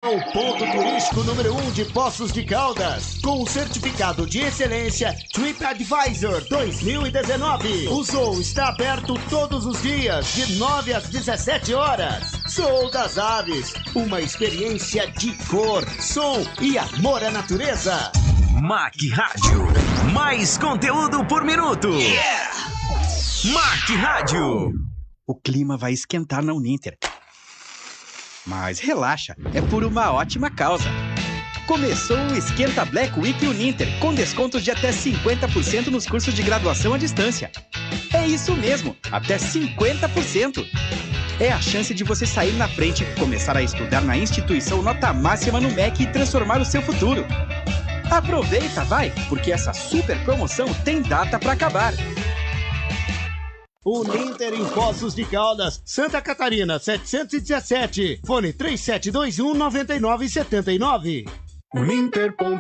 O ponto turístico número 1 de Poços de Caldas, com o certificado de excelência TripAdvisor 2019. O Zoo está aberto todos os dias, de 9 às 17 horas. Zoo das Aves, uma experiência de cor, som e amor à natureza. Mac Rádio, mais conteúdo por minuto. Yeah! Mac Rádio. O clima vai esquentar na Uninter. Mas relaxa, é por uma ótima causa. Começou o Esquenta Black Week Uninter, com descontos de até 50% nos cursos de graduação à distância. É isso mesmo, até 50%. É a chance de você sair na frente, começar a estudar na instituição nota máxima no MEC e transformar o seu futuro. Aproveita, vai, porque essa super promoção tem data para acabar. Uninter em Poços de Caldas, Santa Catarina, 717. Fone 3721-9979.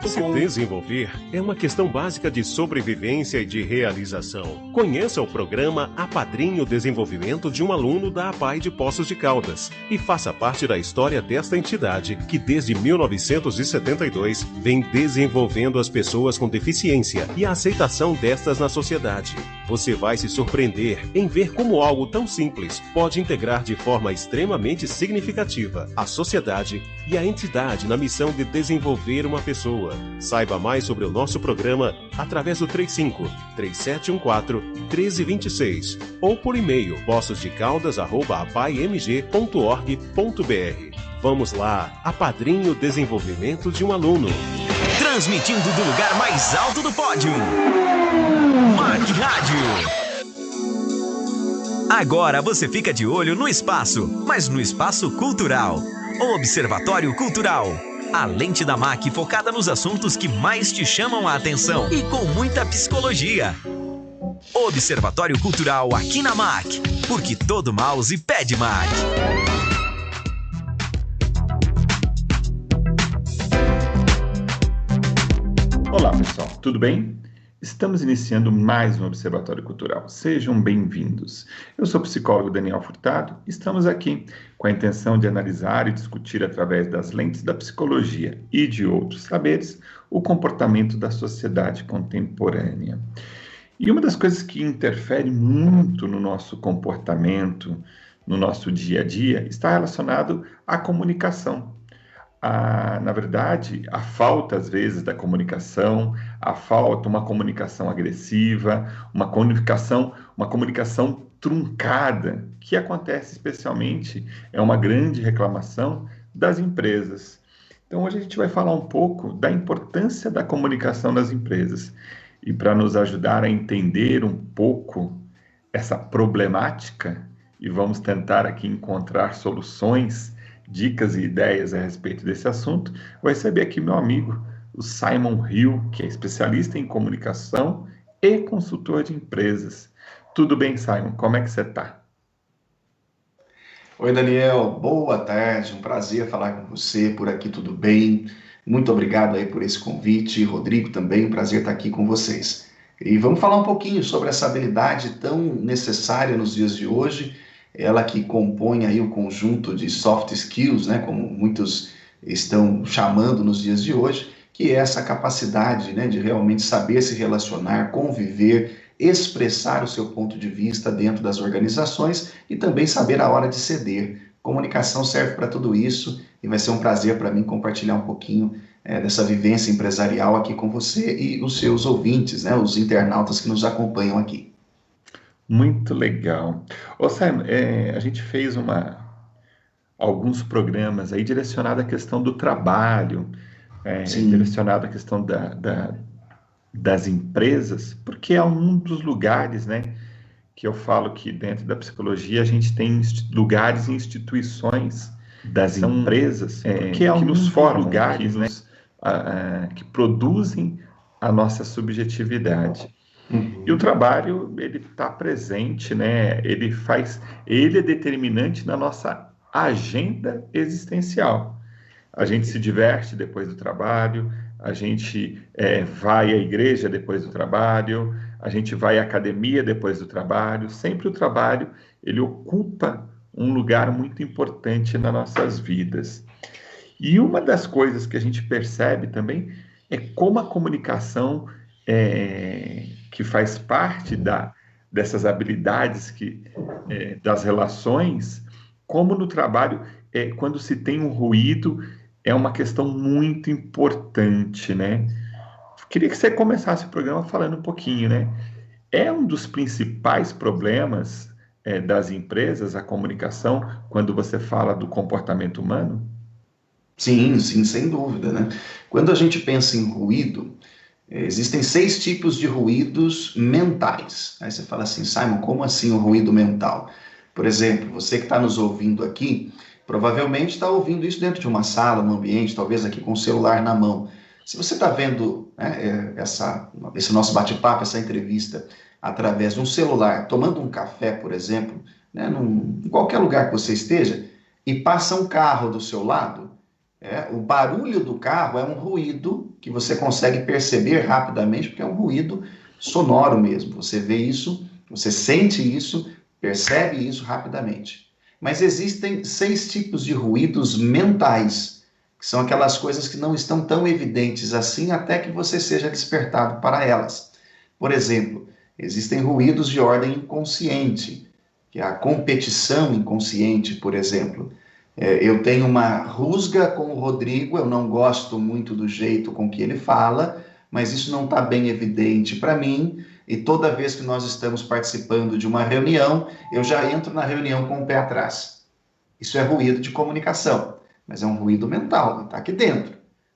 Se desenvolver é uma questão básica de sobrevivência e de realização. Conheça o programa Apadrinhe o Desenvolvimento de um Aluno da APAE de Poços de Caldas e faça parte da história desta entidade que desde 1972 vem desenvolvendo as pessoas com deficiência e a aceitação destas na sociedade. Você vai se surpreender em ver como algo tão simples pode integrar de forma extremamente significativa a sociedade e a entidade na missão de desenvolver uma pessoa. Saiba mais sobre o nosso programa através do 35-3714-1326 ou por e-mail poçosdecaldas@apaemg.org.br. Vamos lá, apadrinhe o desenvolvimento de um aluno. Transmitindo do lugar mais alto do pódio, Mac Rádio. Agora você fica de olho no espaço, mas no espaço cultural. O Observatório Cultural. A lente da MAC focada nos assuntos que mais te chamam a atenção e com muita psicologia. Observatório Cultural aqui na MAC, porque todo mouse pede MAC. Olá pessoal, tudo bem? Estamos iniciando mais um Observatório Cultural. Sejam bem-vindos. Eu sou o psicólogo Daniel Furtado e estamos aqui com a intenção de analisar e discutir através das lentes da psicologia e de outros saberes o comportamento da sociedade contemporânea. E uma das coisas que interfere muito no nosso comportamento, no nosso dia a dia, está relacionado à comunicação. Na verdade, a falta, às vezes, da comunicação, uma comunicação agressiva, uma comunicação truncada, que acontece especialmente, é uma grande reclamação das empresas. Então, hoje a gente vai falar um pouco da importância da comunicação das empresas. E para nos ajudar a entender um pouco essa problemática, e vamos tentar aqui encontrar soluções, dicas e ideias a respeito desse assunto, vai receber aqui meu amigo, o Simon Hill, que é especialista em comunicação e consultor de empresas. Tudo bem, Simon? Como é que você está? Oi, Daniel. Boa tarde. Um prazer falar com você. Por aqui tudo bem. Muito obrigado aí por esse convite. Rodrigo também, um prazer estar aqui com vocês. E vamos falar um pouquinho sobre essa habilidade tão necessária nos dias de hoje, ela que compõe aí o conjunto de soft skills, né, como muitos estão chamando nos dias de hoje, que é essa capacidade, né, de realmente saber se relacionar, conviver, expressar o seu ponto de vista dentro das organizações e também saber a hora de ceder. Comunicação serve para tudo isso e vai ser um prazer para mim compartilhar um pouquinho dessa vivência empresarial aqui com você e os seus ouvintes, né, os internautas que nos acompanham aqui. Muito legal. Simon, a gente fez alguns programas aí direcionados à questão do trabalho, direcionado à questão das empresas, porque é um dos lugares, né, que eu falo que dentro da psicologia a gente tem lugares e instituições das empresas que nos formam, lugares, né, que produzem a nossa subjetividade. E o trabalho, ele está presente, né? Ele é determinante na nossa agenda existencial. A gente se diverte depois do trabalho, a gente vai à igreja depois do trabalho, a gente vai à academia depois do trabalho. Sempre o trabalho, ele ocupa um lugar muito importante nas nossas vidas. E uma das coisas que a gente percebe também é como a comunicação que faz parte dessas habilidades das relações, como no trabalho, quando se tem um ruído, é uma questão muito importante, né? Queria que você começasse o programa falando um pouquinho, né? É um dos principais problemas das empresas, a comunicação, quando você fala do comportamento humano? Sim, sim, sem dúvida, né? Quando a gente pensa em ruído, existem 6 tipos de ruídos mentais. Aí você fala assim, Simon, como assim o ruído mental? Por exemplo, você que está nos ouvindo aqui, provavelmente está ouvindo isso dentro de uma sala, num ambiente, talvez aqui com o celular na mão. Se você está vendo, né, esse nosso bate-papo, essa entrevista, através de um celular, tomando um café, por exemplo, né, em qualquer lugar que você esteja, e passa um carro do seu lado, o barulho do carro é um ruído que você consegue perceber rapidamente, porque é um ruído sonoro mesmo. Você vê isso, você sente isso, percebe isso rapidamente. Mas existem 6 tipos de ruídos mentais, que são aquelas coisas que não estão tão evidentes assim até que você seja despertado para elas. Por exemplo, existem ruídos de ordem inconsciente, que é a competição inconsciente, por exemplo. Eu tenho uma rusga com o Rodrigo, eu não gosto muito do jeito com que ele fala, mas isso não está bem evidente para mim, e toda vez que nós estamos participando de uma reunião, eu já entro na reunião com o pé atrás. Isso é ruído de comunicação, mas é um ruído mental, está aqui dentro.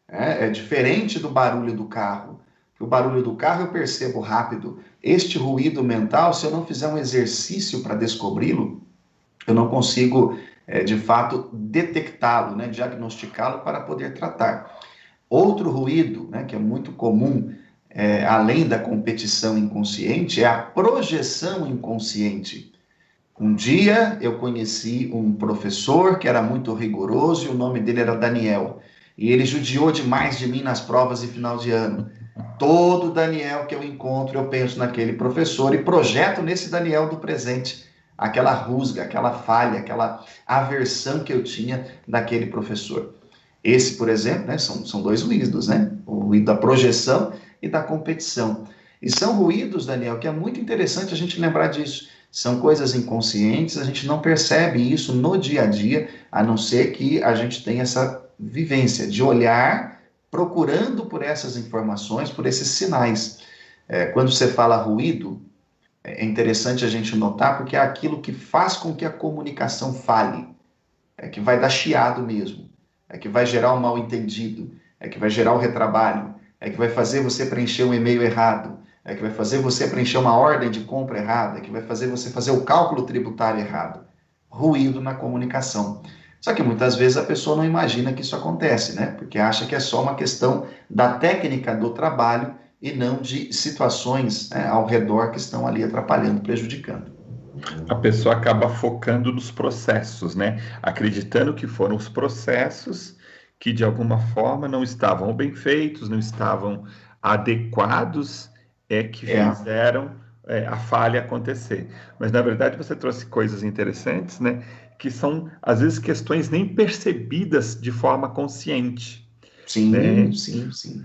É diferente do barulho do carro. O barulho do carro eu percebo rápido. Este ruído mental, se eu não fizer um exercício para descobri-lo, eu não consigo, de fato, detectá-lo, né, diagnosticá-lo para poder tratar. Outro ruído, né, que é muito comum, além da competição inconsciente, é a projeção inconsciente. Um dia eu conheci um professor que era muito rigoroso e o nome dele era Daniel. E ele judiou demais de mim nas provas de final de ano. Todo Daniel que eu encontro, eu penso naquele professor e projeto nesse Daniel do presente aquela rusga, aquela falha, aquela aversão que eu tinha daquele professor. Esse, por exemplo, né, são 2 ruídos, né? O ruído da projeção e da competição. E são ruídos, Daniel, que é muito interessante a gente lembrar disso. São coisas inconscientes, a gente não percebe isso no dia a dia, a não ser que a gente tenha essa vivência de olhar, procurando por essas informações, por esses sinais. Quando você fala ruído, é interessante a gente notar, porque é aquilo que faz com que a comunicação falhe, é que vai dar chiado mesmo, é que vai gerar um mal-entendido, é que vai gerar o retrabalho, é que vai fazer você preencher um e-mail errado, é que vai fazer você preencher uma ordem de compra errada, é que vai fazer você fazer o cálculo tributário errado. Ruído na comunicação. Só que muitas vezes a pessoa não imagina que isso acontece, né? Porque acha que é só uma questão da técnica do trabalho e não de situações, né, ao redor que estão ali atrapalhando, prejudicando. A pessoa acaba focando nos processos, né? Acreditando que foram os processos que de alguma forma não estavam bem feitos, não estavam adequados, que fizeram a falha acontecer. Mas na verdade você trouxe coisas interessantes, né? Que são às vezes questões nem percebidas de forma consciente. Sim, né? sim.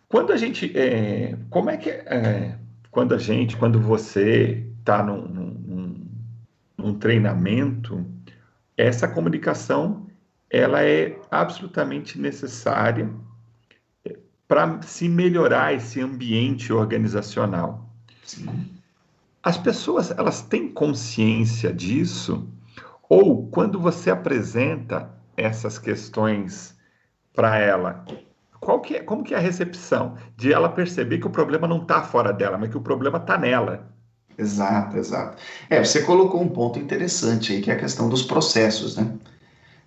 Quando a gente, como é que quando você está num treinamento, essa comunicação ela é absolutamente necessária para se melhorar esse ambiente organizacional. Sim. As pessoas, elas têm consciência disso? Ou quando você apresenta essas questões para ela, como que é a recepção de ela perceber que o problema não está fora dela, mas que o problema está nela? Exato. Você colocou um ponto interessante aí, que é a questão dos processos, né?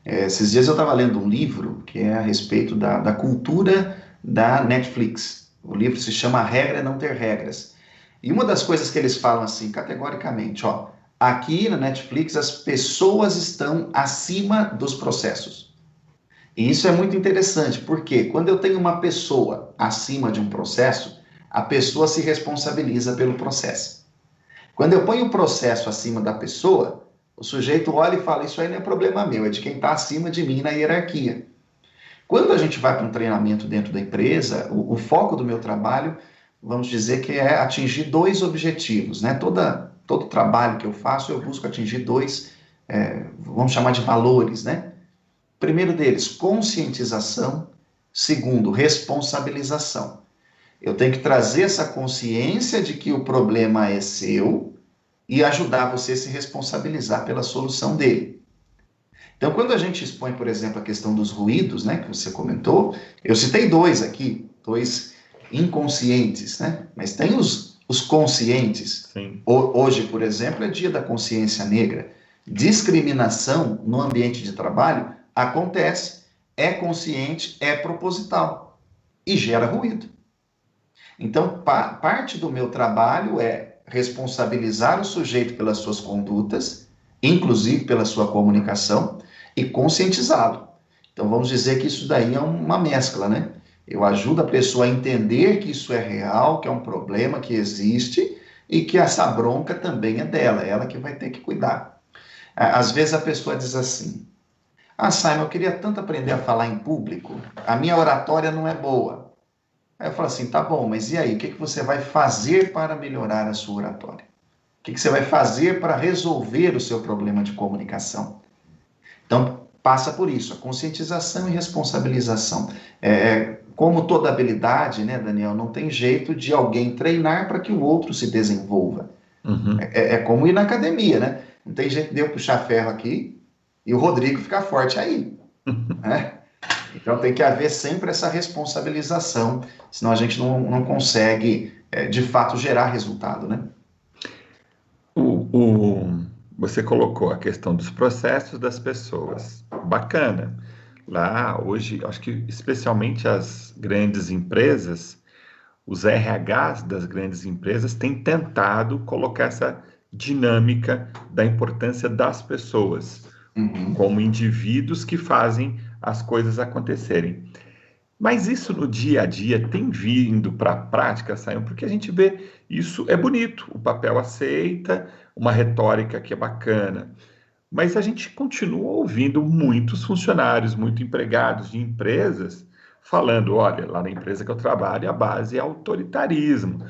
Esses dias eu estava lendo um livro que é a respeito da cultura da Netflix. O livro se chama A Regra é Não Ter Regras. E uma das coisas que eles falam assim, categoricamente, aqui na Netflix as pessoas estão acima dos processos. E isso é muito interessante, porque quando eu tenho uma pessoa acima de um processo, a pessoa se responsabiliza pelo processo. Quando eu ponho o processo acima da pessoa, o sujeito olha e fala, isso aí não é problema meu, é de quem está acima de mim na hierarquia. Quando a gente vai para um treinamento dentro da empresa, o foco do meu trabalho, vamos dizer que é atingir 2 objetivos, né? Todo trabalho que eu faço, eu busco atingir 2, vamos chamar de valores, né? Primeiro deles, conscientização. Segundo, responsabilização. Eu tenho que trazer essa consciência de que o problema é seu e ajudar você a se responsabilizar pela solução dele. Então, quando a gente expõe, por exemplo, a questão dos ruídos, né, que você comentou, eu citei 2 aqui, 2 inconscientes, né? Mas tem os conscientes. Sim. Hoje, por exemplo, é dia da consciência negra. Discriminação no ambiente de trabalho acontece, é consciente, é proposital e gera ruído. Então, parte do meu trabalho é responsabilizar o sujeito pelas suas condutas, inclusive pela sua comunicação, e conscientizá-lo. Então, vamos dizer que isso daí é uma mescla, né? Eu ajudo a pessoa a entender que isso é real, que é um problema que existe e que essa bronca também é dela, é ela que vai ter que cuidar. Às vezes a pessoa diz assim: Simon, eu queria tanto aprender a falar em público, a minha oratória não é boa. Aí eu falo assim, tá bom, mas e aí, o que você vai fazer para melhorar a sua oratória? O que você vai fazer para resolver o seu problema de comunicação? Então, passa por isso, a conscientização e responsabilização. Como toda habilidade, né, Daniel, não tem jeito de alguém treinar para que o outro se desenvolva. Uhum. É como ir na academia, né? Não tem jeito de eu puxar ferro aqui e o Rodrigo ficar forte aí, né? Então tem que haver sempre essa responsabilização, senão a gente não consegue, de fato, gerar resultado, né? Você colocou a questão dos processos das pessoas. Bacana. Lá, hoje, acho que especialmente as grandes empresas, os RHs das grandes empresas têm tentado colocar essa dinâmica da importância das pessoas, como indivíduos que fazem as coisas acontecerem. Mas isso no dia a dia tem vindo para a prática, Simon, porque a gente vê isso é bonito, o papel aceita, uma retórica que é bacana, mas a gente continua ouvindo muitos funcionários, muitos empregados de empresas falando, olha, lá na empresa que eu trabalho a base é autoritarismo.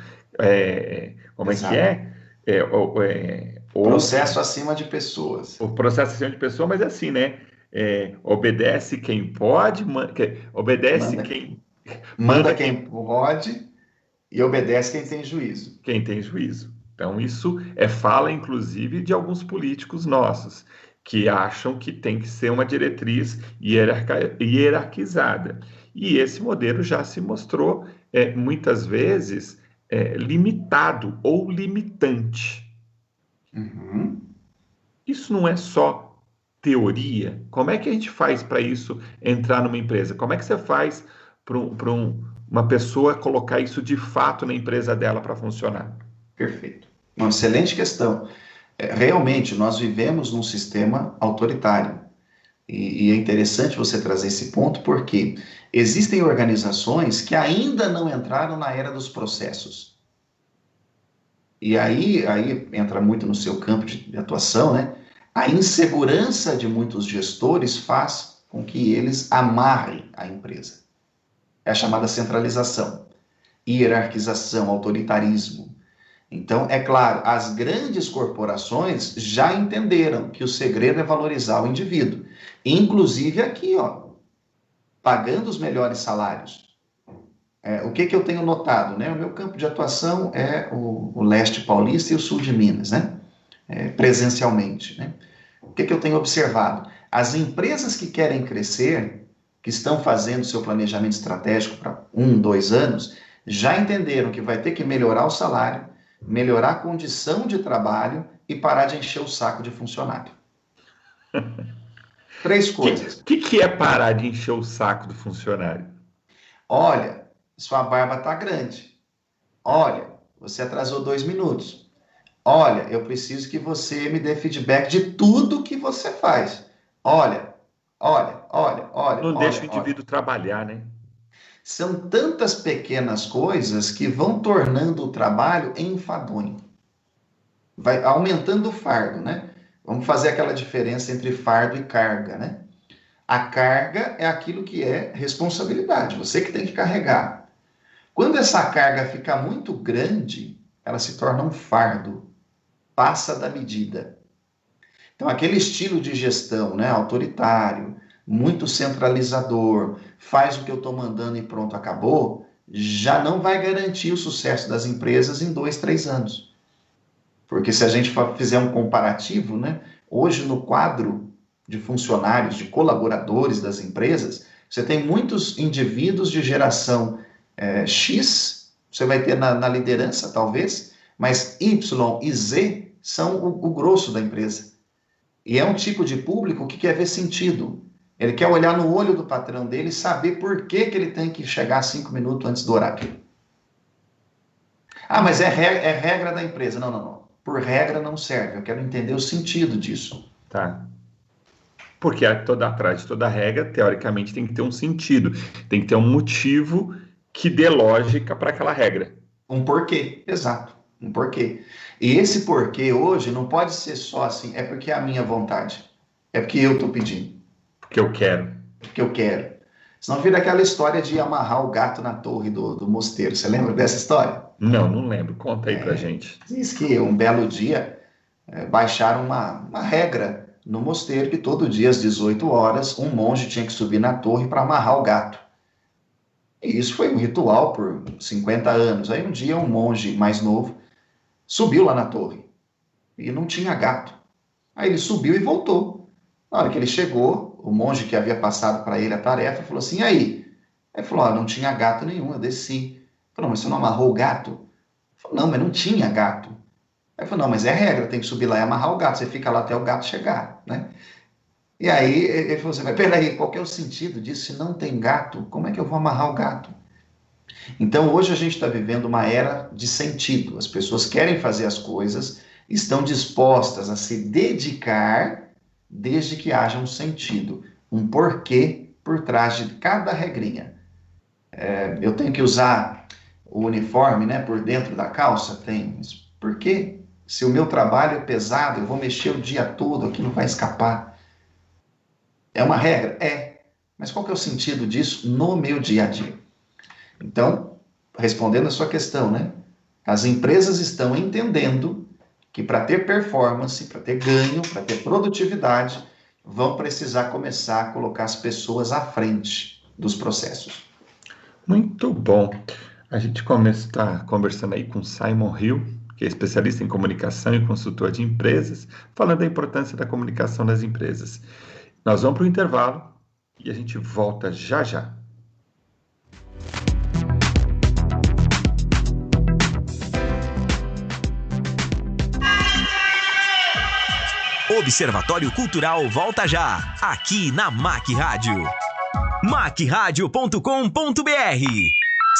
Como Exato. é que é? Processo acima de pessoas. O processo acima de pessoas, mas é assim, né? Obedece quem pode, Manda quem pode e obedece quem tem juízo. Quem tem juízo. Então, isso fala, inclusive, de alguns políticos nossos, que acham que tem que ser uma diretriz hierarquizada. E esse modelo já se mostrou, muitas vezes, limitado ou limitante. Uhum. Isso não é só teoria. Como é que a gente faz para isso entrar numa empresa? Como é que você faz para uma pessoa colocar isso de fato na empresa dela para funcionar? Perfeito. Uma excelente questão. Realmente, nós vivemos num sistema autoritário. E é interessante você trazer esse ponto, porque existem organizações que ainda não entraram na era dos processos. E aí entra muito no seu campo de atuação, né? A insegurança de muitos gestores faz com que eles amarrem a empresa. É a chamada centralização, hierarquização, autoritarismo. Então, é claro, as grandes corporações já entenderam que o segredo é valorizar o indivíduo. Inclusive aqui, pagando os melhores salários. O que eu tenho notado, né? O meu campo de atuação é o leste paulista e o sul de Minas, né? Presencialmente, né? O que eu tenho observado? As empresas que querem crescer, que estão fazendo seu planejamento estratégico para 1, 2 anos, já entenderam que vai ter que melhorar o salário, melhorar a condição de trabalho e parar de encher o saco de funcionário. 3 coisas. O que é parar de encher o saco do funcionário? Olha, sua barba está grande. Olha, você atrasou 2 minutos. Olha, eu preciso que você me dê feedback de tudo que você faz. Olha. Não deixa o indivíduo trabalhar, né? São tantas pequenas coisas que vão tornando o trabalho enfadonho. Vai aumentando o fardo, né? Vamos fazer aquela diferença entre fardo e carga, né? A carga é aquilo que é responsabilidade, você que tem que carregar. Quando essa carga fica muito grande, ela se torna um fardo, passa da medida. Então, aquele estilo de gestão, né, autoritário, muito centralizador, faz o que eu estou mandando e pronto, acabou, já não vai garantir o sucesso das empresas em 2, 3 anos. Porque se a gente fizer um comparativo, né, hoje no quadro de funcionários, de colaboradores das empresas, você tem muitos indivíduos de geração X, você vai ter na liderança, talvez, mas Y e Z são o grosso da empresa. E é um tipo de público que quer ver sentido. Ele quer olhar no olho do patrão dele e saber por que ele tem que chegar 5 minutos antes do horário. Ah, mas é regra da empresa. Não. Por regra não serve. Eu quero entender o sentido disso. Tá. Porque atrás de toda regra, teoricamente, tem que ter um sentido. Tem que ter um motivo que dê lógica para aquela regra. Um porquê, exato. Um porquê. E esse porquê hoje não pode ser só assim, é porque é a minha vontade. É porque eu estou pedindo. Porque eu quero. Porque eu quero. Senão vira aquela história de amarrar o gato na torre do mosteiro. Você lembra dessa história? Não lembro. Conta aí pra gente. Diz que um belo dia baixaram uma regra no mosteiro que todo dia às 18 horas um monge tinha que subir na torre para amarrar o gato. E isso foi um ritual por 50 anos. Aí um dia um monge mais novo subiu lá na torre e não tinha gato. Aí ele subiu e voltou. Na hora que ele chegou, o monge que havia passado para ele a tarefa falou assim, e aí? Ele falou, não tinha gato nenhum, eu desci. Ele falou, mas você não amarrou o gato? Ele falou, não, mas não tinha gato. Aí ele falou, não, mas é regra, tem que subir lá e amarrar o gato, você fica lá até o gato chegar, né? E aí ele falou assim, mas peraí, qual que é o sentido disso? Se não tem gato, como é que eu vou amarrar o gato? Então hoje a gente está vivendo uma era de sentido, as pessoas querem fazer as coisas, estão dispostas a se dedicar desde que haja um sentido, um porquê por trás de cada regrinha. Eu tenho que usar o uniforme, né, por dentro da calça? Tem. Mas por quê? Se o meu trabalho é pesado, eu vou mexer o dia todo, aquilo vai escapar. É uma regra? É. Mas qual que é o sentido disso no meu dia a dia? Então, respondendo a sua questão, né, as empresas estão entendendo que para ter performance, para ter ganho, para ter produtividade, vão precisar começar a colocar as pessoas à frente dos processos. Muito bom. A gente está conversando aí com Simon Hill, que é especialista em comunicação e consultor de empresas, falando da importância da comunicação nas empresas. Nós vamos para o intervalo e a gente volta já já. Observatório Cultural volta já, aqui na MAC Rádio. macradio.com.br.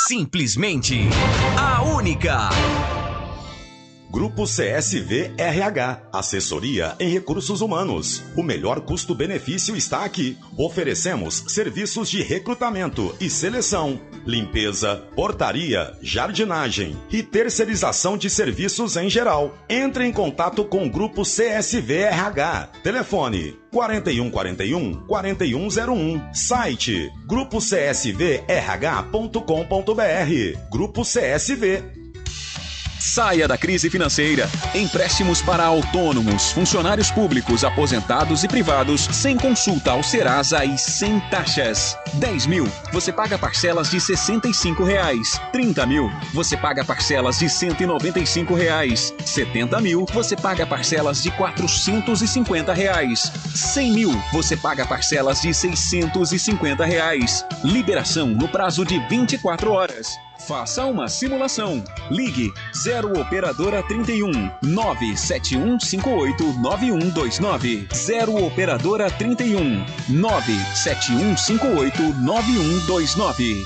Simplesmente a única. Grupo CSV RH, assessoria em recursos humanos. O melhor custo-benefício está aqui. Oferecemos serviços de recrutamento e seleção, limpeza, portaria, jardinagem e terceirização de serviços em geral. Entre em contato com o Grupo CSV RH. Telefone 4141-4101. Site grupocsvrh.com.br. Grupo CSV. Saia da crise financeira. Empréstimos para autônomos, funcionários públicos, aposentados e privados, sem consulta ao Serasa e sem taxas. 10 mil, você paga parcelas de R$ 65. 30 mil, você paga parcelas de R$ 195. 70 mil, você paga parcelas de R$ 450. 100 mil, você paga parcelas de R$ 650. Liberação no prazo de 24 horas. Faça uma simulação. Ligue 0 Operadora 31 97158 9129. 0 Operadora 31 97158 9129.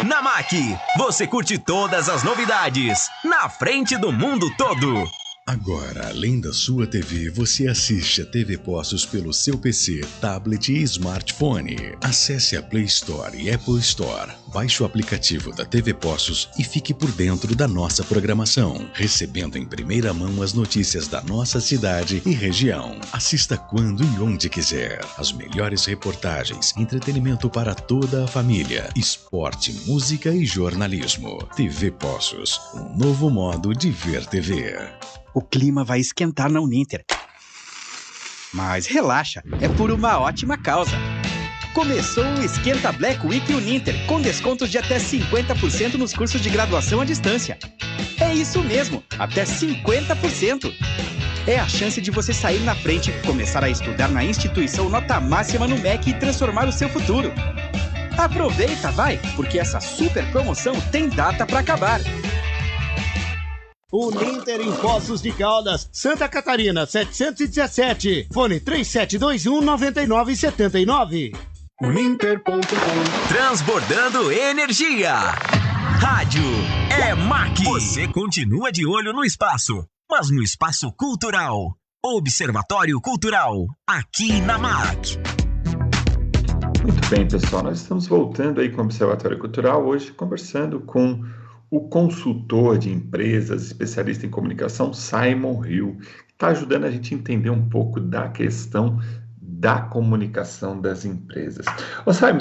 Na MAC, você curte todas as novidades, na frente do mundo todo. Agora, além da sua TV, você assiste a TV Postos pelo seu PC, tablet e smartphone. Acesse a Play Store e Apple Store, baixe o aplicativo da TV Postos e fique por dentro da nossa programação, recebendo em primeira mão as notícias da nossa cidade e região. Assista quando e onde quiser. As melhores reportagens, entretenimento para toda a família, esporte, música e jornalismo. TV Postos, um novo modo de ver TV. O clima vai esquentar na Uninter. Mas relaxa, é por uma ótima causa. Começou o Esquenta Black Week Uninter, com descontos de até 50% nos cursos de graduação à distância. É isso mesmo, até 50%. É a chance de você sair na frente, começar a estudar na instituição nota máxima no MEC e transformar o seu futuro. Aproveita, vai, porque essa super promoção tem data para acabar. Uninter em Poços de Caldas, Santa Catarina, 717. Fone 3721-9979. Uninter.com. Transbordando energia. Rádio é MAC. Você continua de olho no espaço, mas no espaço cultural. Observatório Cultural, aqui na MAC. Muito bem, pessoal. Nós estamos voltando aí com o Observatório Cultural, hoje conversando com o consultor de empresas, especialista em comunicação, Simon Hill, que está ajudando a gente a entender um pouco da questão da comunicação das empresas. Ô Simon,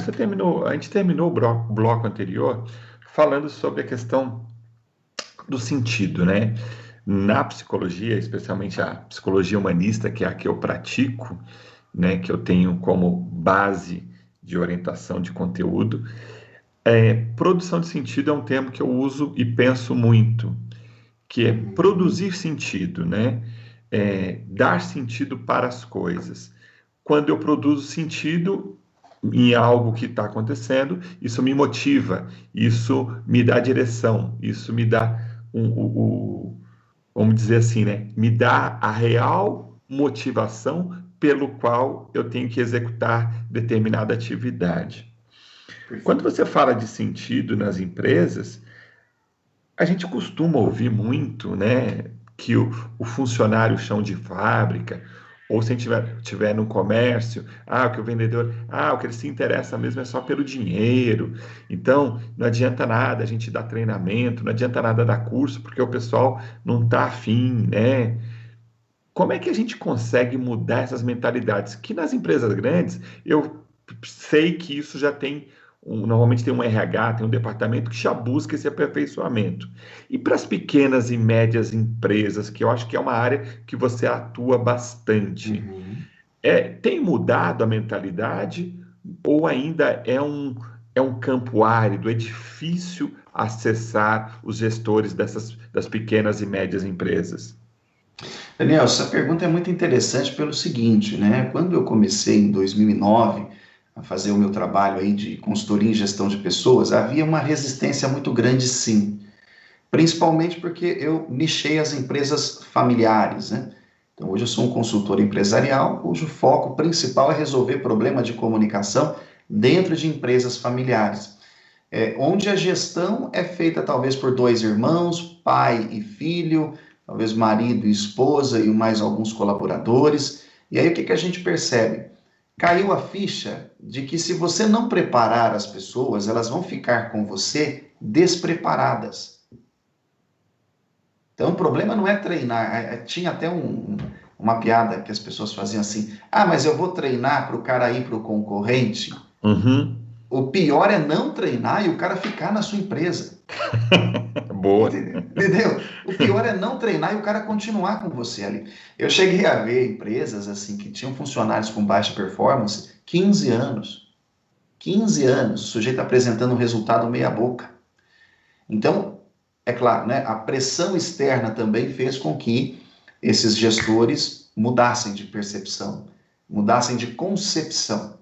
a gente terminou o bloco anterior falando sobre a questão do sentido, né? Na psicologia, especialmente a psicologia humanista, que é a que eu pratico, né, que eu tenho como base de orientação de conteúdo, produção de sentido é um termo que eu uso e penso muito, que é produzir sentido, né? Dar sentido para as coisas. Quando eu produzo sentido em algo que está acontecendo, isso me motiva, isso me dá direção, isso me dá vamos dizer assim, né? Me dá a real motivação pelo qual eu tenho que executar determinada atividade. Quando você fala de sentido nas empresas, a gente costuma ouvir muito, né, que o funcionário chão de fábrica, ou se a gente estiver no comércio, que o vendedor, o que ele se interessa mesmo é só pelo dinheiro. Então, não adianta nada a gente dar treinamento, não adianta nada dar curso, porque o pessoal não está afim, né? Como é que a gente consegue mudar essas mentalidades? Que nas empresas grandes, eu sei que isso já tem, normalmente tem um RH, tem um departamento que já busca esse aperfeiçoamento. E para as pequenas e médias empresas, que eu acho que é uma área que você atua bastante, tem mudado a mentalidade ou ainda é um campo árido, é difícil acessar os gestores das pequenas e médias empresas? Daniel, essa pergunta é muito interessante pelo seguinte, né? Quando eu comecei em 2009 a fazer o meu trabalho aí de consultoria em gestão de pessoas, havia uma resistência muito grande, sim. Principalmente porque eu nichei as empresas familiares, né? Então, hoje eu sou um consultor empresarial, cujo foco principal é resolver problema de comunicação dentro de empresas familiares, onde a gestão é feita talvez por dois irmãos, pai e filho, talvez marido e esposa e mais alguns colaboradores. E aí o que a gente percebe? Caiu a ficha de que se você não preparar as pessoas, elas vão ficar com você despreparadas. Então o problema não é treinar. Tinha até uma piada que as pessoas faziam assim, mas eu vou treinar para o cara ir para o concorrente. O pior é não treinar e o cara ficar na sua empresa. Boa. Entendeu? O pior é não treinar e o cara continuar com você ali. Eu cheguei a ver empresas assim que tinham funcionários com baixa performance, 15 anos. 15 anos, o sujeito apresentando um resultado meia boca. Então, é claro, né, a pressão externa também fez com que esses gestores mudassem de percepção, mudassem de concepção.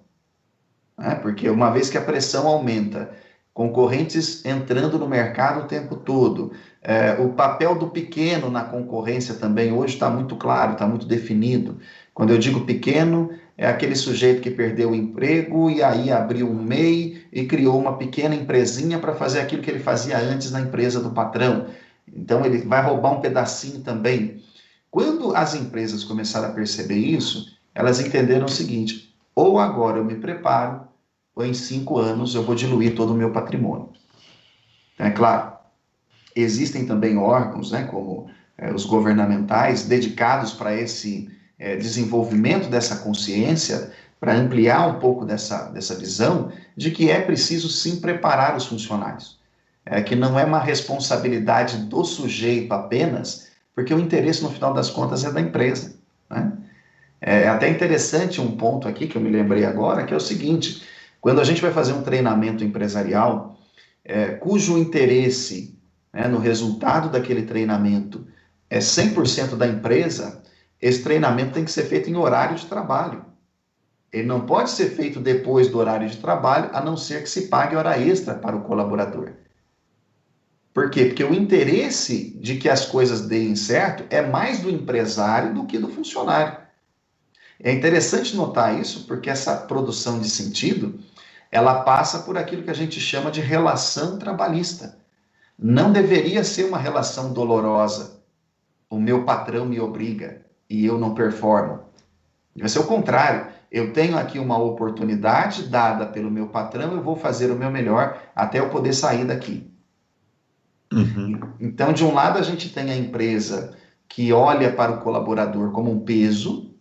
Porque uma vez que a pressão aumenta, concorrentes entrando no mercado o tempo todo, o papel do pequeno na concorrência também hoje está muito claro, está muito definido. Quando eu digo pequeno, é aquele sujeito que perdeu o emprego e aí abriu um MEI e criou uma pequena empresinha para fazer aquilo que ele fazia antes na empresa do patrão. Então ele vai roubar um pedacinho também. Quando as empresas começaram a perceber isso, elas entenderam o seguinte: ou agora eu me preparo, ou em 5 anos eu vou diluir todo o meu patrimônio. É claro, existem também órgãos, né, como os governamentais, dedicados para esse desenvolvimento dessa consciência, para ampliar um pouco dessa visão de que é preciso sim preparar os funcionários. Que não é uma responsabilidade do sujeito apenas, porque o interesse, no final das contas, é da empresa, né? É até interessante um ponto aqui que eu me lembrei agora, que é o seguinte: quando a gente vai fazer um treinamento empresarial, cujo interesse, né, no resultado daquele treinamento é 100% da empresa, esse treinamento tem que ser feito em horário de trabalho. Ele não pode ser feito depois do horário de trabalho, a não ser que se pague hora extra para o colaborador. Por quê? Porque o interesse de que as coisas deem certo é mais do empresário do que do funcionário. É interessante notar isso, porque essa produção de sentido, ela passa por aquilo que a gente chama de relação trabalhista. Não deveria ser uma relação dolorosa. O meu patrão me obriga e eu não performo. Deve ser o contrário. Eu tenho aqui uma oportunidade dada pelo meu patrão, eu vou fazer o meu melhor até eu poder sair daqui. Então, de um lado, a gente tem a empresa que olha para o colaborador como um peso.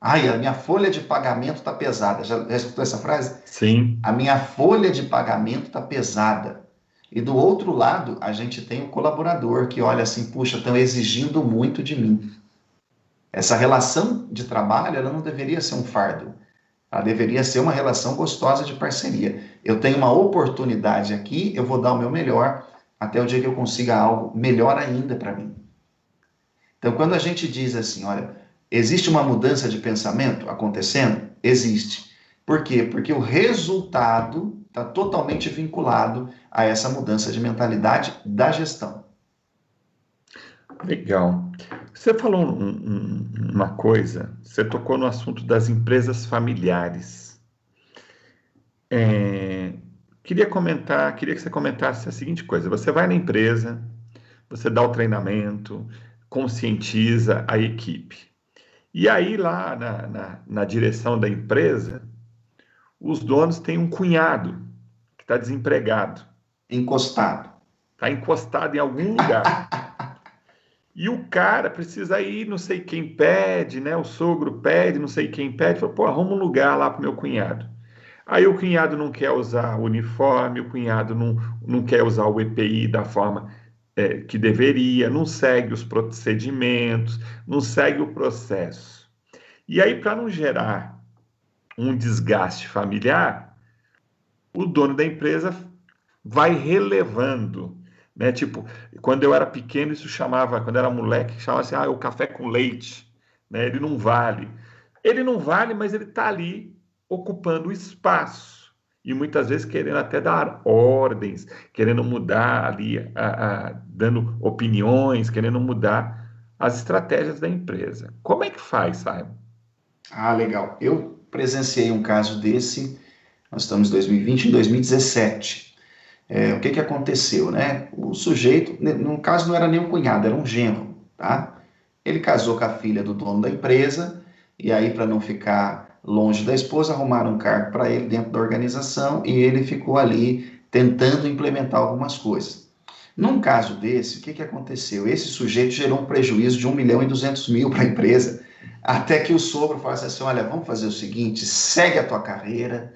Ai, a minha folha de pagamento está pesada. Já escutou essa frase? Sim. A minha folha de pagamento está pesada. E do outro lado, a gente tem o colaborador que olha assim: puxa, estão exigindo muito de mim. Essa relação de trabalho, ela não deveria ser um fardo. Ela deveria ser uma relação gostosa de parceria. Eu tenho uma oportunidade aqui, eu vou dar o meu melhor até o dia que eu consiga algo melhor ainda para mim. Então, quando a gente diz assim, olha, existe uma mudança de pensamento acontecendo? Existe. Por quê? Porque o resultado está totalmente vinculado a essa mudança de mentalidade da gestão. Comentar. Você falou uma coisa, você tocou no assunto das empresas familiares. Queria que você comentasse a seguinte coisa: você vai na empresa, você dá o treinamento, conscientiza a equipe. E aí lá na direção da empresa, os donos têm um cunhado que está desempregado. Encostado. Está encostado em algum lugar. E o cara precisa ir, não sei quem pede, né? O sogro pede, não sei quem pede. Fala, pô, arruma um lugar lá pro meu cunhado. Aí o cunhado não quer usar o uniforme, o cunhado não quer usar o EPI da forma que deveria, não segue os procedimentos, não segue o processo. E aí, para não gerar um desgaste familiar, o dono da empresa vai relevando, né? Tipo, quando eu era pequeno, isso chamava, quando eu era moleque, chamava assim, o café com leite, né? Ele não vale. Ele não vale, mas ele está ali ocupando o espaço. E muitas vezes querendo até dar ordens, querendo mudar ali, dando opiniões, querendo mudar as estratégias da empresa. Como é que faz, Simon? Legal. Eu presenciei um caso desse, nós estamos em 2020, em 2017. O que aconteceu, né? O sujeito, no caso não era nem um cunhado, era um genro, tá? Ele casou com a filha do dono da empresa, e aí, para não ficar longe da esposa, arrumaram um cargo para ele dentro da organização, e ele ficou ali tentando implementar algumas coisas. Num caso desse, o que aconteceu? Esse sujeito gerou um prejuízo de 1.200.000 para a empresa, até que o sogro falasse assim, olha, vamos fazer o seguinte, segue a tua carreira,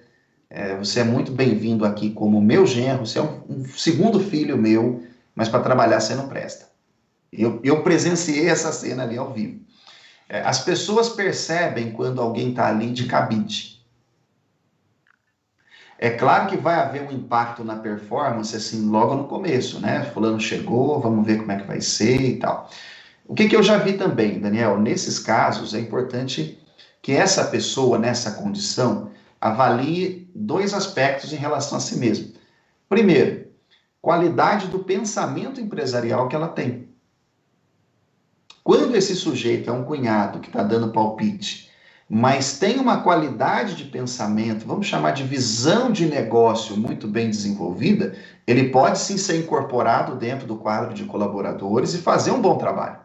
você é muito bem-vindo aqui como meu genro, você é um segundo filho meu, mas para trabalhar você não presta. Eu presenciei essa cena ali ao vivo. As pessoas percebem quando alguém está ali de cabide. É claro que vai haver um impacto na performance, assim, logo no começo, né? Fulano chegou, vamos ver como é que vai ser e tal. O que eu já vi também, Daniel, nesses casos, é importante que essa pessoa, nessa condição, avalie 2 aspectos em relação a si mesmo. Primeiro, qualidade do pensamento empresarial que ela tem. Quando esse sujeito é um cunhado que está dando palpite, mas tem uma qualidade de pensamento, vamos chamar de visão de negócio muito bem desenvolvida, ele pode sim ser incorporado dentro do quadro de colaboradores e fazer um bom trabalho.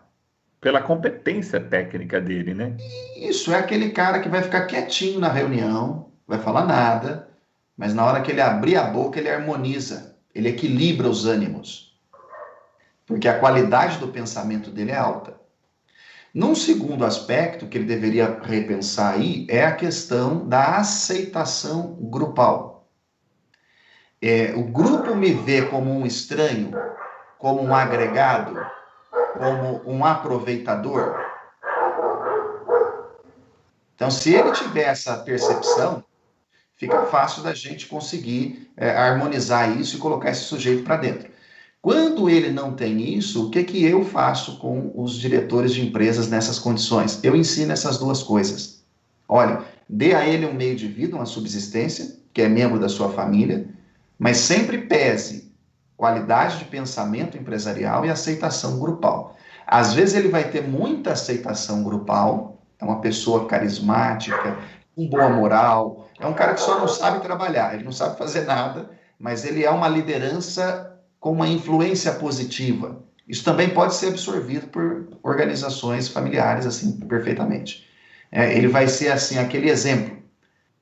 pela competência técnica dele, né? Isso, é aquele cara que vai ficar quietinho na reunião, vai falar nada, mas na hora que ele abrir a boca, ele harmoniza, ele equilibra os ânimos, porque a qualidade do pensamento dele é alta. Num segundo aspecto que ele deveria repensar aí é a questão da aceitação grupal. O grupo me vê como um estranho, como um agregado, como um aproveitador. Então, se ele tiver essa percepção, fica fácil da gente conseguir harmonizar isso e colocar esse sujeito para dentro. Quando ele não tem isso, o que eu faço com os diretores de empresas nessas condições? Eu ensino essas duas coisas. Olha, dê a ele um meio de vida, uma subsistência, que é membro da sua família, mas sempre pese qualidade de pensamento empresarial e aceitação grupal. Às vezes ele vai ter muita aceitação grupal, é uma pessoa carismática, com boa moral, é um cara que só não sabe trabalhar, ele não sabe fazer nada, mas ele é uma liderança com uma influência positiva. Isso também pode ser absorvido por organizações familiares, assim, perfeitamente. Ele vai ser, assim, aquele exemplo.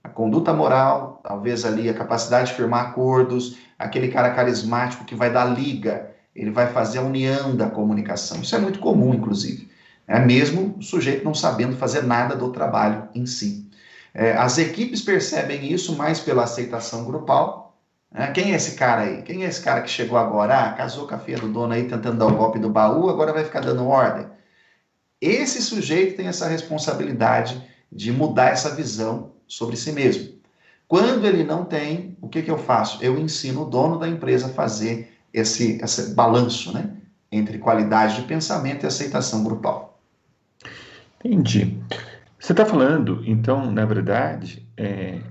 A conduta moral, talvez ali a capacidade de firmar acordos, aquele cara carismático que vai dar liga, ele vai fazer a união da comunicação. Isso é muito comum, inclusive. Mesmo o sujeito não sabendo fazer nada do trabalho em si. As equipes percebem isso mais pela aceitação grupal. Quem é esse cara aí? Quem é esse cara que chegou agora? Casou com a filha do dono aí, tentando dar o golpe do baú, agora vai ficar dando ordem. Esse sujeito tem essa responsabilidade de mudar essa visão sobre si mesmo. Quando ele não tem, o que eu faço? Eu ensino o dono da empresa a fazer esse balanço, né? Entre qualidade de pensamento e aceitação grupal. Entendi. Você está falando, então, na verdade,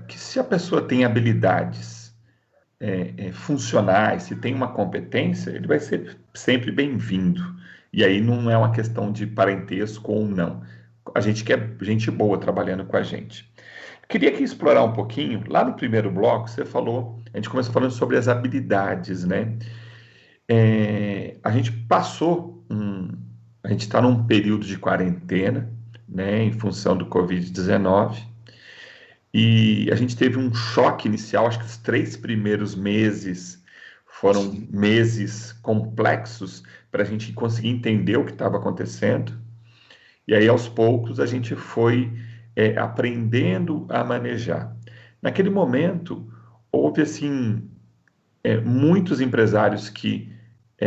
que se a pessoa tem habilidades funcionais, se tem uma competência, ele vai ser sempre bem-vindo. E aí não é uma questão de parentesco ou não. A gente quer gente boa trabalhando com a gente. Queria aqui explorar um pouquinho, lá no primeiro bloco, a gente começou falando sobre as habilidades, né? A gente está num período de quarentena, né, em função do Covid-19, e a gente teve um choque inicial. Acho que os 3 primeiros meses foram meses complexos para a gente conseguir entender o que estava acontecendo, e aí aos poucos a gente foi aprendendo a manejar. Naquele momento, houve assim, muitos empresários que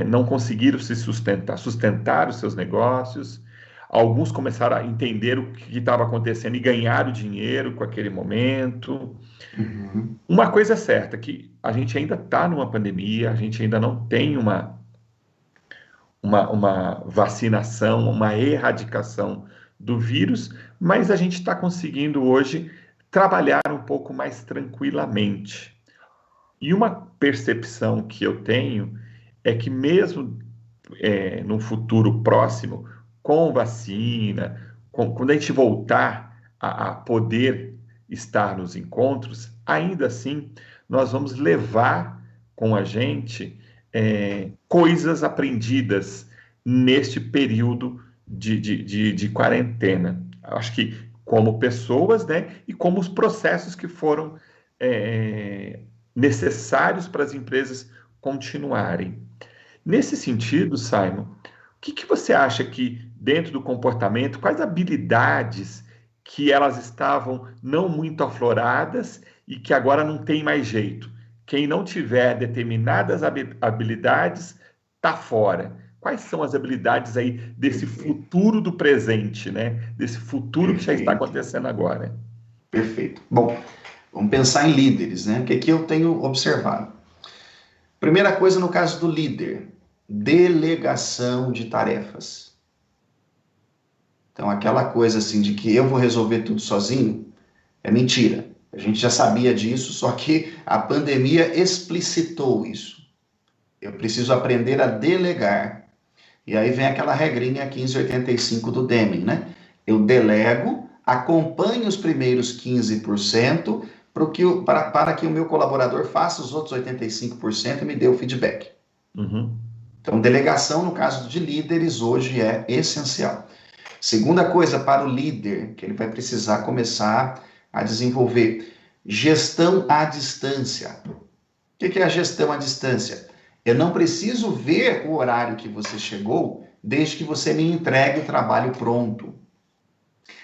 não conseguiram se sustentar os seus negócios. Alguns começaram a entender o que estava acontecendo e ganharam dinheiro com aquele momento. Uhum. Uma coisa é certa, que a gente ainda está numa pandemia, a gente ainda não tem uma vacinação, uma erradicação do vírus, mas a gente está conseguindo hoje trabalhar um pouco mais tranquilamente. E uma percepção que eu tenho é que mesmo no futuro próximo, com vacina, quando a gente voltar a poder estar nos encontros, ainda assim nós vamos levar com a gente coisas aprendidas neste período de quarentena. Acho que como pessoas, né, e como os processos que foram necessários para as empresas continuarem. Nesse sentido, Simon, o que você acha que, dentro do comportamento, quais habilidades que elas estavam não muito afloradas e que agora não tem mais jeito? Quem não tiver determinadas habilidades está fora. Quais são as habilidades aí desse futuro do presente, né? Desse futuro que já está acontecendo agora? Perfeito. Bom, vamos pensar em líderes, né? O que eu tenho observado? Primeira coisa, no caso do líder, delegação de tarefas. Então, aquela coisa assim de que eu vou resolver tudo sozinho é mentira. A gente já sabia disso, só que a pandemia explicitou isso. Eu preciso aprender a delegar. E aí vem aquela regrinha 1585 do Deming, né? Eu delego, acompanho os primeiros 15% para que o meu colaborador faça os outros 85% e me dê o feedback. Uhum. Então, delegação, no caso de líderes, hoje é essencial. Segunda coisa para o líder, que ele vai precisar começar a desenvolver, gestão à distância. O que é a gestão à distância? Eu não preciso ver o horário que você chegou, desde que você me entregue o trabalho pronto.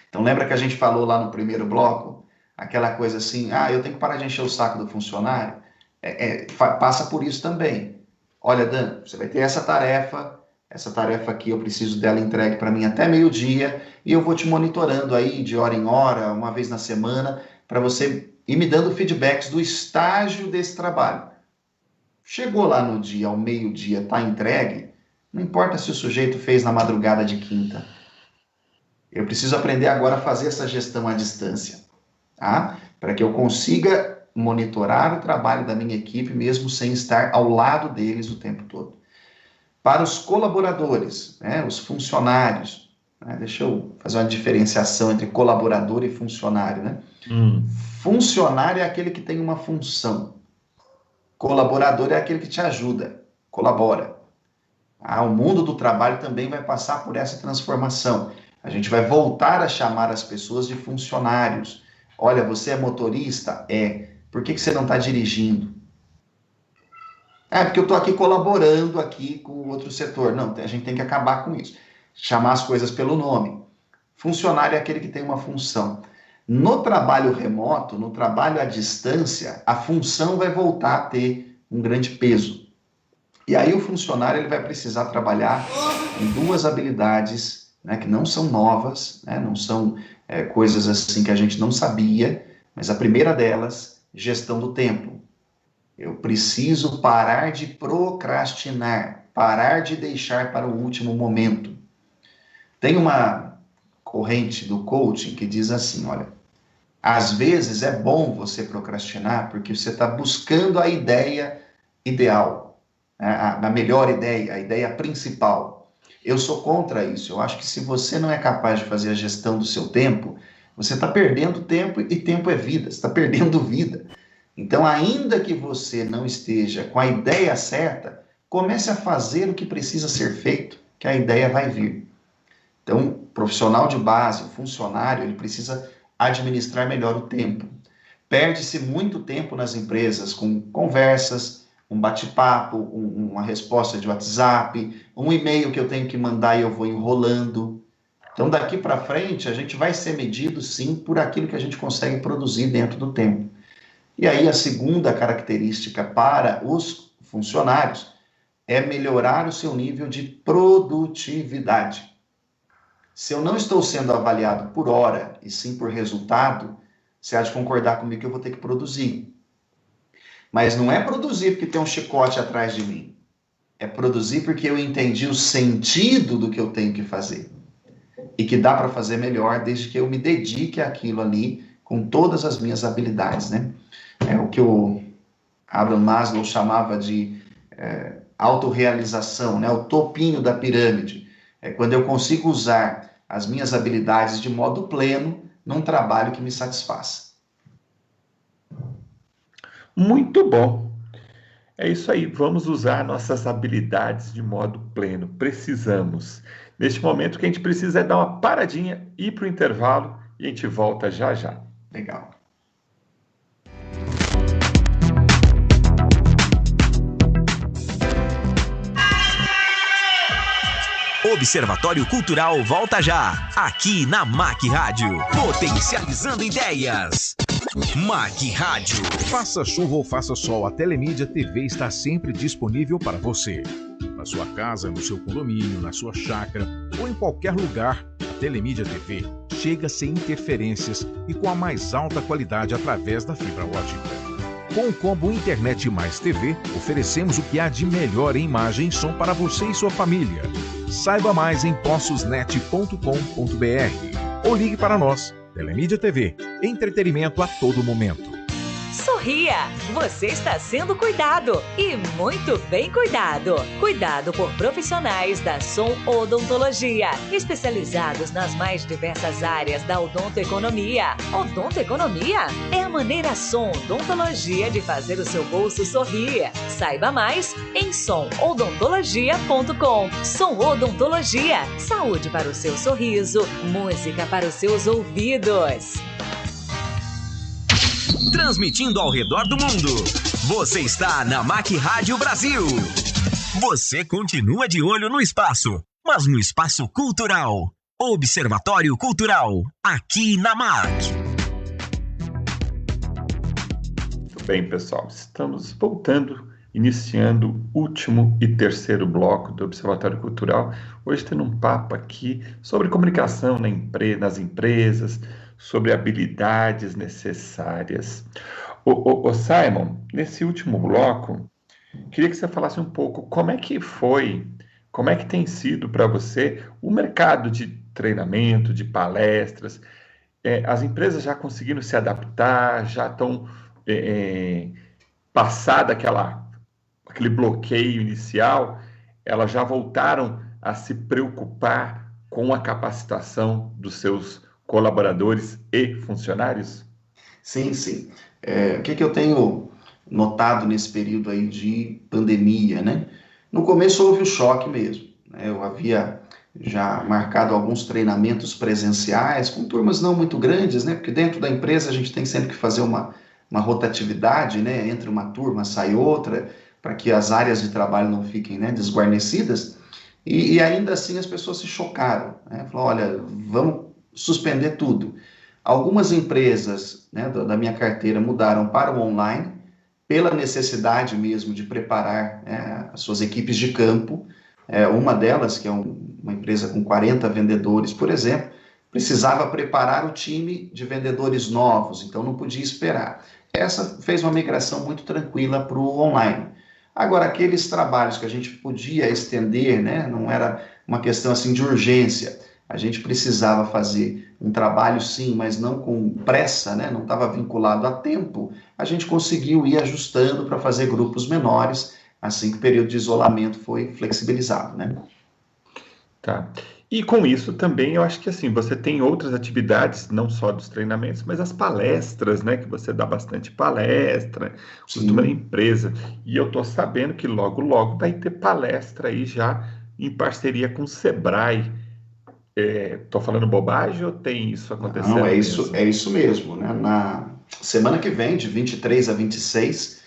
Então lembra que a gente falou lá no primeiro bloco? Aquela coisa assim, eu tenho que parar de encher o saco do funcionário? Passa por isso também. Olha, Dan, você vai ter essa tarefa aqui eu preciso dela entregue para mim até meio-dia, e eu vou te monitorando aí de hora em hora, uma vez na semana, para você ir me dando feedbacks do estágio desse trabalho. Chegou lá no dia, ao meio-dia, está entregue, não importa se o sujeito fez na madrugada de quinta. Eu preciso aprender agora a fazer essa gestão à distância, tá? Para que eu consiga monitorar o trabalho da minha equipe, mesmo sem estar ao lado deles o tempo todo. Para os colaboradores, né, os funcionários, né, deixa eu fazer uma diferenciação entre colaborador e funcionário. Né? Funcionário é aquele que tem uma função. Colaborador é aquele que te ajuda, colabora. O mundo do trabalho também vai passar por essa transformação. A gente vai voltar a chamar as pessoas de funcionários. Olha, você é motorista? Por que você não está dirigindo? Porque eu estou aqui colaborando aqui com o outro setor. Não, a gente tem que acabar com isso. Chamar as coisas pelo nome. Funcionário é aquele que tem uma função. No trabalho remoto, no trabalho à distância, a função vai voltar a ter um grande peso. E aí o funcionário ele vai precisar trabalhar em duas habilidades, né, que não são novas, né, não são coisas assim que a gente não sabia, mas a primeira delas, gestão do tempo. Eu preciso parar de procrastinar, parar de deixar para o último momento. Tem uma corrente do coaching que diz assim, olha, às vezes é bom você procrastinar porque você está buscando a ideia ideal, a melhor ideia, a ideia principal. Eu sou contra isso. Eu acho que se você não é capaz de fazer a gestão do seu tempo, você está perdendo tempo, e tempo é vida, você está perdendo vida. Então, ainda que você não esteja com a ideia certa, comece a fazer o que precisa ser feito, que a ideia vai vir. Então, o profissional de base, o funcionário, ele precisa administrar melhor o tempo. Perde-se muito tempo nas empresas com conversas, um bate-papo, uma resposta de WhatsApp, um e-mail que eu tenho que mandar e eu vou enrolando. Então, daqui para frente, a gente vai ser medido, sim, por aquilo que a gente consegue produzir dentro do tempo. E aí, a segunda característica para os funcionários é melhorar o seu nível de produtividade. Se eu não estou sendo avaliado por hora, e sim por resultado, você há de concordar comigo que eu vou ter que produzir. Mas não é produzir porque tem um chicote atrás de mim. É produzir porque eu entendi o sentido do que eu tenho que fazer. E que dá para fazer melhor desde que eu me dedique àquilo ali com todas as minhas habilidades, né? É o que o Abraham Maslow chamava de autorrealização, né? O topinho da pirâmide. É quando eu consigo usar as minhas habilidades de modo pleno num trabalho que me satisfaça. Muito bom. É isso aí, vamos usar nossas habilidades de modo pleno. Precisamos. Neste momento, o que a gente precisa é dar uma paradinha, ir para o intervalo e a gente volta já já. Legal. Observatório Cultural volta já, aqui na MAC Rádio, potencializando ideias. MAC Rádio. Faça chuva ou faça sol, a Telemídia TV está sempre disponível para você. Na sua casa, no seu condomínio, na sua chácara ou em qualquer lugar, a Telemídia TV chega sem interferências e com a mais alta qualidade através da fibra ótica. Com o combo Internet mais TV, oferecemos o que há de melhor em imagem e som para você e sua família. Saiba mais em poçosnet.com.br ou ligue para nós. Telemídia TV, entretenimento a todo momento. Sorria! Você está sendo cuidado e muito bem cuidado. Cuidado por profissionais da Som Odontologia, especializados nas mais diversas áreas da odontoeconomia. Odontoeconomia é a maneira Som Odontologia de fazer o seu bolso sorrir. Saiba mais em somodontologia.com. Som Odontologia, saúde para o seu sorriso, música para os seus ouvidos. Transmitindo ao redor do mundo. Você está na MAC Rádio Brasil. Você continua de olho no espaço, mas no espaço cultural. Observatório Cultural, aqui na MAC. Muito bem, pessoal. Estamos voltando, iniciando o último e terceiro bloco do Observatório Cultural. Hoje tendo um papo aqui sobre comunicação nas empresas, sobre habilidades necessárias. Ô Simon, nesse último bloco, queria que você falasse um pouco como é que tem sido para você o mercado de treinamento, de palestras. As empresas já conseguiram se adaptar, já estão passada aquele bloqueio inicial, elas já voltaram a se preocupar com a capacitação dos seus colaboradores e funcionários? Sim, sim. O que eu tenho notado nesse período aí de pandemia, né? No começo houve o choque mesmo, né? Eu havia já marcado alguns treinamentos presenciais com turmas não muito grandes, né? Porque dentro da empresa a gente tem sempre que fazer uma rotatividade, né? Entre uma turma, sai outra, para que as áreas de trabalho não fiquem, né, desguarnecidas. E ainda assim as pessoas se chocaram, né? Falaram, olha, vamos suspender tudo. Algumas empresas, né, da minha carteira mudaram para o online, pela necessidade mesmo de preparar, né, as suas equipes de campo. Uma delas, que é uma empresa com 40 vendedores, por exemplo, precisava preparar o time de vendedores novos, então não podia esperar. Essa fez uma migração muito tranquila para o online. Agora, aqueles trabalhos que a gente podia estender, né, não era uma questão assim de urgência, a gente precisava fazer um trabalho sim, mas não com pressa, né? Não estava vinculado a tempo, a gente conseguiu ir ajustando para fazer grupos menores, assim que o período de isolamento foi flexibilizado, né? Tá. E com isso também eu acho que assim, você tem outras atividades, não só dos treinamentos, mas as palestras, né? Que você dá bastante palestra, costuma na empresa. E eu estou sabendo que logo, logo vai ter palestra aí já em parceria com o Sebrae. Estou falando bobagem ou tem isso acontecendo? Não, é isso mesmo, né? Na semana que vem, de 23 a 26,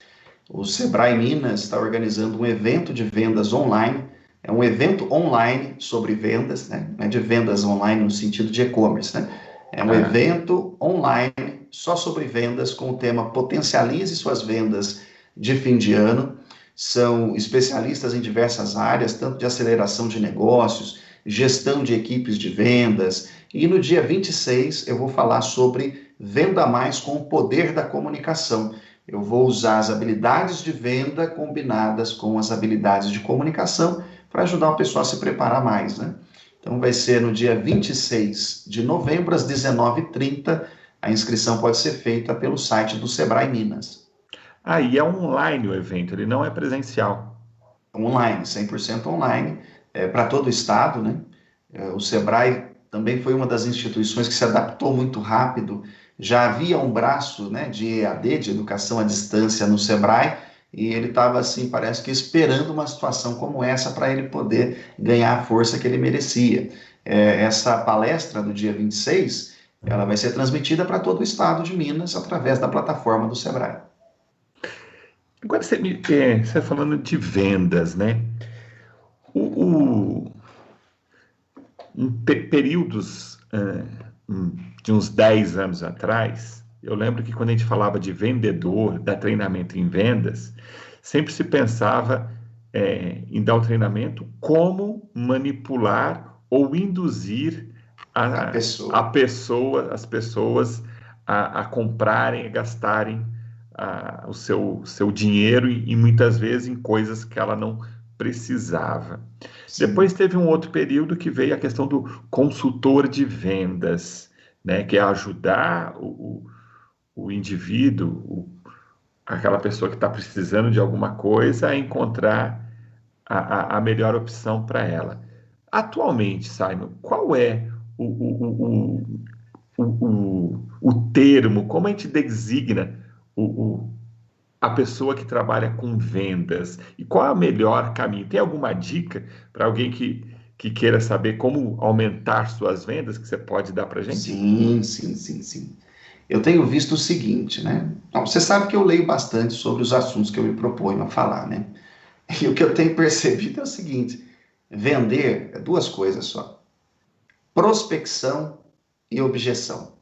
o Sebrae Minas está organizando um evento de vendas online. É um evento online sobre vendas, né? Não é de vendas online no sentido de e-commerce, né? É um evento online só sobre vendas com o tema Potencialize suas vendas de fim de ano. São especialistas em diversas áreas, tanto de aceleração de negócios, gestão de equipes de vendas, e no dia 26 eu vou falar sobre Venda Mais com o Poder da Comunicação. Eu vou usar as habilidades de venda combinadas com as habilidades de comunicação para ajudar o pessoal a se preparar mais, né? Então vai ser no dia 26 de novembro, às 19h30, a inscrição pode ser feita pelo site do Sebrae Minas. E é online o evento, ele não é presencial? Online, 100% online. Para todo o estado, né? O Sebrae também foi uma das instituições que se adaptou muito rápido. Já havia um braço, né, de EAD, de educação à distância no Sebrae, e ele estava assim, parece que esperando uma situação como essa para ele poder ganhar a força que ele merecia. Essa palestra do dia 26, ela vai ser transmitida para todo o estado de Minas através da plataforma do Sebrae. Agora você falando de vendas, né? Períodos de uns 10 anos atrás, eu lembro que quando a gente falava de vendedor, dar treinamento em vendas, sempre se pensava em dar o treinamento como manipular ou induzir as pessoas a comprarem, a gastarem o seu dinheiro e muitas vezes em coisas que ela não precisava. Sim. Depois teve um outro período que veio a questão do consultor de vendas, né, que é ajudar o indivíduo, aquela pessoa que está precisando de alguma coisa a encontrar a melhor opção para ela. Atualmente, Simon, qual é o termo, como a gente designa a pessoa que trabalha com vendas? E qual é o melhor caminho? Tem alguma dica para alguém que queira saber como aumentar suas vendas que você pode dar para a gente? Sim. Eu tenho visto o seguinte, né? Então, você sabe que eu leio bastante sobre os assuntos que eu me proponho a falar, né? E o que eu tenho percebido é o seguinte: vender é duas coisas só: prospecção e objeção.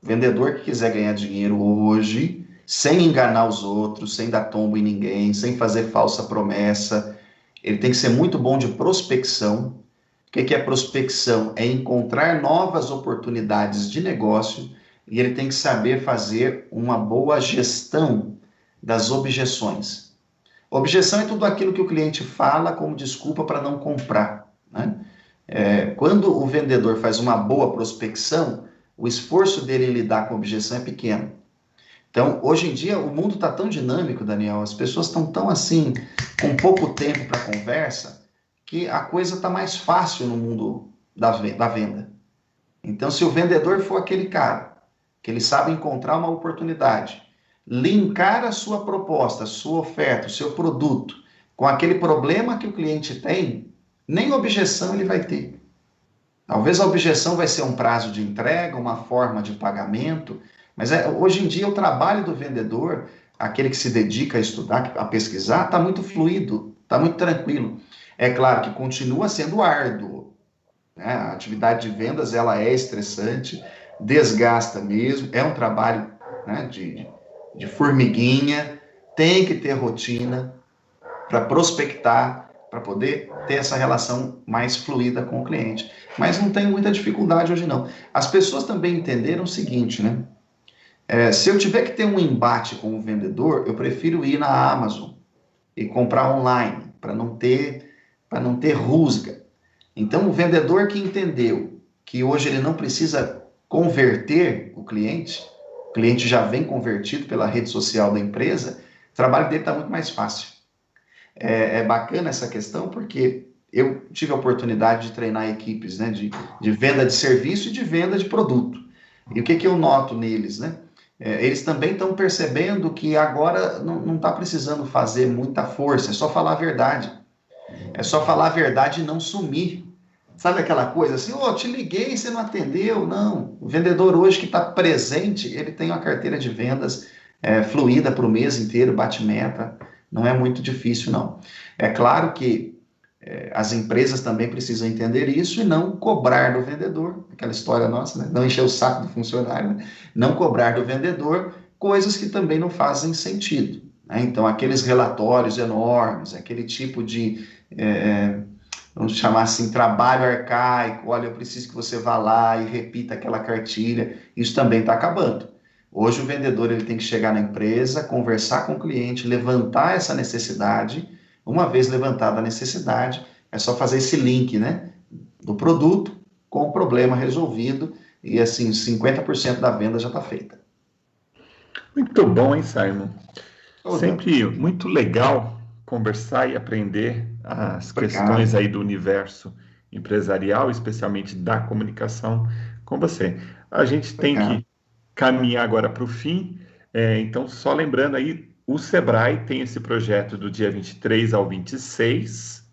O vendedor que quiser ganhar dinheiro hoje, sem enganar os outros, sem dar tombo em ninguém, sem fazer falsa promessa, ele tem que ser muito bom de prospecção. O que é prospecção? É encontrar novas oportunidades de negócio, e ele tem que saber fazer uma boa gestão das objeções. Objeção é tudo aquilo que o cliente fala como desculpa para não comprar, né? Quando o vendedor faz uma boa prospecção, o esforço dele em lidar com objeção é pequeno. Então, hoje em dia, o mundo está tão dinâmico, Daniel, as pessoas estão tão assim, com pouco tempo para conversa, que a coisa está mais fácil no mundo da venda. Então, se o vendedor for aquele cara que ele sabe encontrar uma oportunidade, linkar a sua proposta, a sua oferta, o seu produto com aquele problema que o cliente tem, nem objeção ele vai ter. Talvez a objeção vai ser um prazo de entrega, uma forma de pagamento, mas hoje em dia o trabalho do vendedor, aquele que se dedica a estudar, a pesquisar, está muito fluido, está muito tranquilo. É claro que continua sendo árduo, né? A atividade de vendas ela é estressante, desgasta mesmo, é um trabalho, né, de formiguinha, tem que ter rotina para prospectar, para poder ter essa relação mais fluida com o cliente. Mas não tem muita dificuldade hoje não. As pessoas também entenderam o seguinte, né? Se eu tiver que ter um embate com o vendedor, eu prefiro ir na Amazon e comprar online, para não ter rusga. Então, o vendedor que entendeu que hoje ele não precisa converter o cliente já vem convertido pela rede social da empresa, o trabalho dele está muito mais fácil. É bacana essa questão, porque eu tive a oportunidade de treinar equipes, né, de venda de serviço e de venda de produto. E o que eu noto neles, né? Eles também estão percebendo que agora não está precisando fazer muita força, é só falar a verdade. É só falar a verdade e não sumir. Sabe aquela coisa assim, te liguei e você não atendeu? Não, o vendedor hoje que está presente, ele tem uma carteira de vendas fluida para o mês inteiro, bate meta, não é muito difícil não. É claro que as empresas também precisam entender isso e não cobrar do vendedor, aquela história nossa, né? Não encher o saco do funcionário, né? Não cobrar do vendedor coisas que também não fazem sentido, né? Então, aqueles relatórios enormes, aquele tipo de, vamos chamar assim, trabalho arcaico, olha, eu preciso que você vá lá e repita aquela cartilha, isso também está acabando. Hoje o vendedor ele tem que chegar na empresa, conversar com o cliente, levantar essa necessidade. Uma vez levantada a necessidade, é só fazer esse link, né, do produto com o problema resolvido e assim 50% da venda já está feita. Muito bom, hein, Simon? Sempre muito legal conversar e aprender as questões aí do universo empresarial, especialmente da comunicação, com você. A gente tem que caminhar agora para o fim, então só lembrando aí, o Sebrae tem esse projeto do dia 23 ao 26,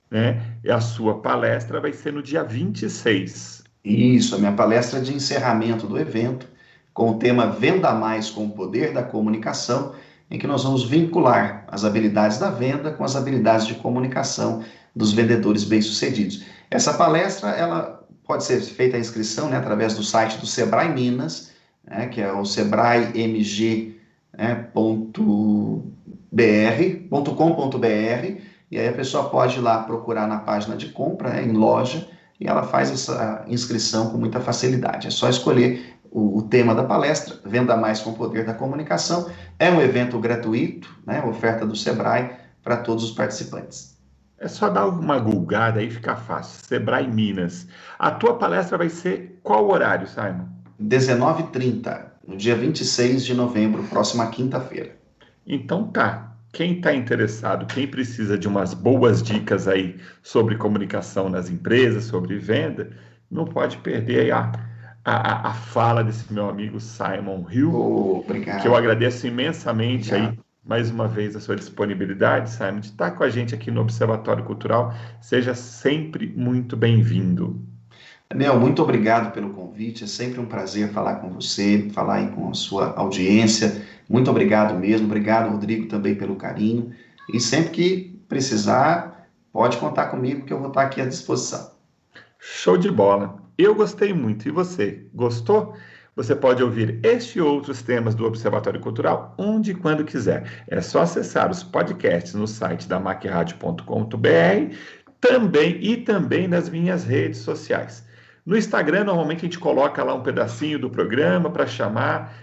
né? E a sua palestra vai ser no dia 26. Isso, a minha palestra de encerramento do evento, com o tema Venda Mais com o Poder da Comunicação, em que nós vamos vincular as habilidades da venda com as habilidades de comunicação dos vendedores bem-sucedidos. Essa palestra, ela pode ser feita a inscrição, né, através do site do Sebrae Minas, né, que é o sebraemg.com.br, e aí a pessoa pode ir lá procurar na página de compra, né, em loja, e ela faz essa inscrição com muita facilidade. É só escolher o tema da palestra, Venda Mais com o Poder da Comunicação. É um evento gratuito, né, oferta do Sebrae para todos os participantes. É só dar uma gulgada aí, fica fácil. Sebrae Minas. A tua palestra vai ser qual horário, Simon? 19h30. no dia 26 de novembro, próxima quinta-feira. Então tá. Quem está interessado, quem precisa de umas boas dicas aí sobre comunicação nas empresas, sobre venda, não pode perder aí a fala desse meu amigo Simon Hill, obrigado. Que eu agradeço imensamente aí, mais uma vez, a sua disponibilidade, Simon, de estar com a gente aqui no Observatório Cultural. Seja sempre muito bem-vindo. Daniel, muito obrigado pelo convite, é sempre um prazer falar com você, falar aí com a sua audiência. Muito obrigado mesmo, obrigado, Rodrigo, também pelo carinho. E sempre que precisar, pode contar comigo que eu vou estar aqui à disposição. Show de bola! Eu gostei muito. E você, gostou? Você pode ouvir este e outros temas do Observatório Cultural onde e quando quiser. É só acessar os podcasts no site da macradio.com.br também nas minhas redes sociais. No Instagram, normalmente a gente coloca lá um pedacinho do programa para chamar,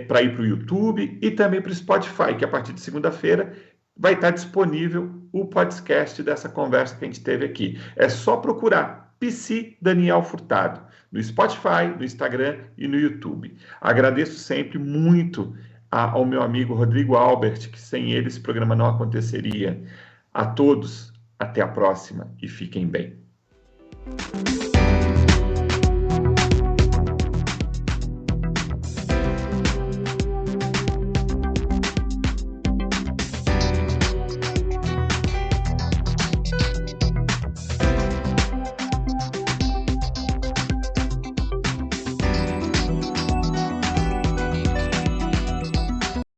para ir para o YouTube e também para o Spotify, que a partir de segunda-feira vai estar disponível o podcast dessa conversa que a gente teve aqui. É só procurar PC Daniel Furtado no Spotify, no Instagram e no YouTube. Agradeço sempre muito ao meu amigo Rodrigo Albert, que sem ele esse programa não aconteceria. A todos, até a próxima e fiquem bem.